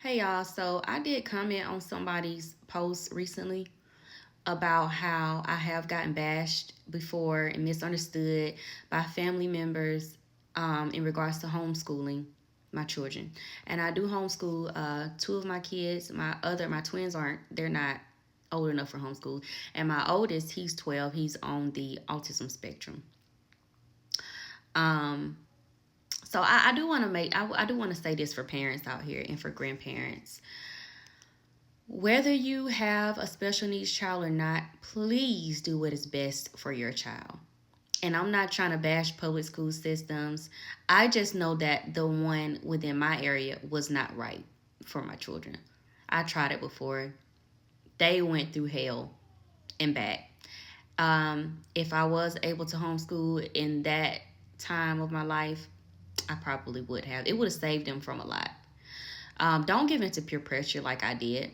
Hey y'all, so I did comment on somebody's post recently about how I have gotten bashed before and misunderstood by family members in regards to homeschooling my children. And I do homeschool two of my kids. My twins they're not old enough for homeschool. And my oldest, he's 12, he's on the autism spectrum. Um, so I do want to I do want to say this for parents out here and for grandparents. Whether you have a special needs child or not, please do what is best for your child. And I'm not trying to bash public school systems. I just know that the one within my area was not right for my children. I tried it before. They went through hell and back. If I was able to homeschool in that time of my life, I probably would have. It would have saved them from a lot. Don't give in to peer pressure like I did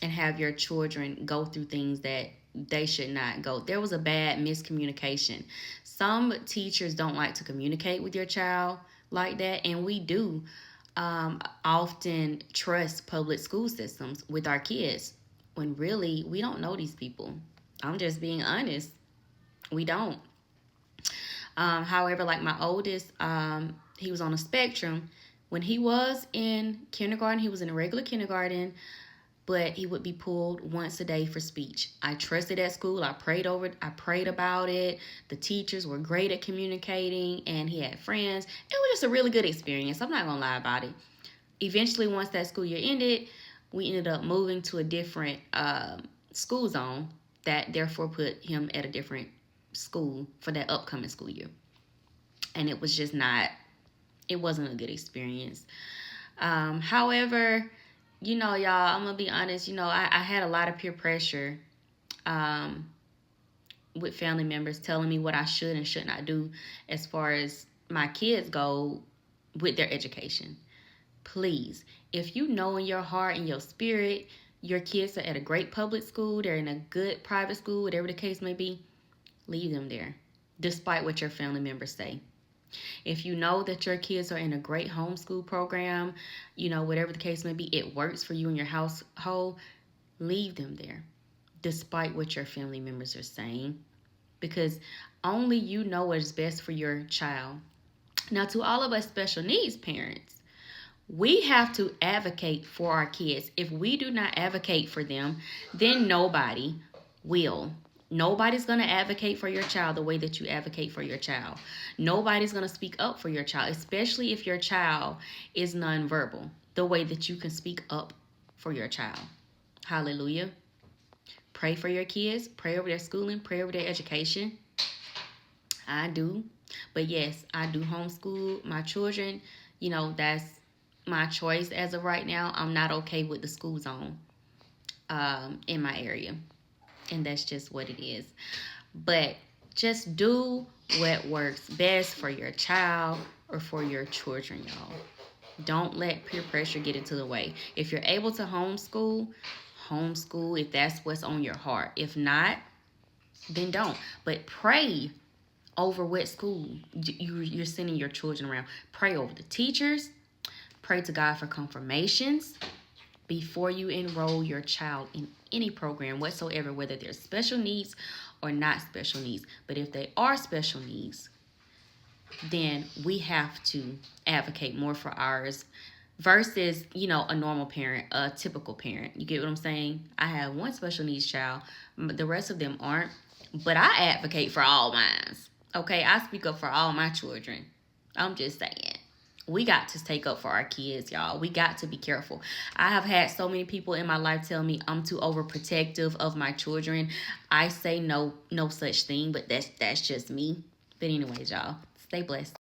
and have your children go through things that they should not go. There was a bad miscommunication. Some teachers don't like to communicate with your child like that, and we do often trust public school systems with our kids when really we don't know these people. I'm just being honest. We don't. However, like my oldest, he was on a spectrum. When he was in kindergarten, he was in a regular kindergarten, but he would be pulled once a day for speech. I trusted at school. I prayed about it. The teachers were great at communicating, and he had friends. It was just a really good experience. I'm not going to lie about it. Eventually, once that school year ended, we ended up moving to a different school zone that therefore put him at a different school for that upcoming school year. And it was just it wasn't a good experience. However, y'all, I'm going to be honest, I had a lot of peer pressure with family members telling me what I should and should not do as far as my kids go with their education. Please, if you know in your heart and your spirit your kids are at a great public school, they're in a good private school, whatever the case may be, leave them there, despite what your family members say. If you know that your kids are in a great homeschool program, whatever the case may be, it works for you and your household, leave them there, despite what your family members are saying, because only you know what is best for your child. Now, to all of us special needs parents, we have to advocate for our kids. If we do not advocate for them, then nobody will. Nobody's going to advocate for your child the way that you advocate for your child. Nobody's going to speak up for your child, especially if your child is nonverbal, the way that you can speak up for your child. Hallelujah. Pray for your kids. Pray over their schooling. Pray over their education. I do. But yes, I do homeschool my children. That's my choice as of right now. I'm not okay with the school zone in my area. And that's just what it is. But just do what works best for your child or for your children, y'all. Don't let peer pressure get into the way. If you're able to homeschool if that's what's on your heart. If not, then don't. But pray over what school you're sending your children around. Pray over the teachers. Pray to God for confirmations before you enroll your child in any program whatsoever, whether they're special needs or not special needs. But if they are special needs, then we have to advocate more for ours versus, a normal parent, a typical parent. You get what I'm saying? I have one special needs child. The rest of them aren't. But I advocate for all mine. Okay? I speak up for all my children. I'm just saying. We got to take up for our kids, y'all. We got to be careful. I have had so many people in my life tell me I'm too overprotective of my children. I say no such thing, but that's just me. But anyways, y'all, stay blessed.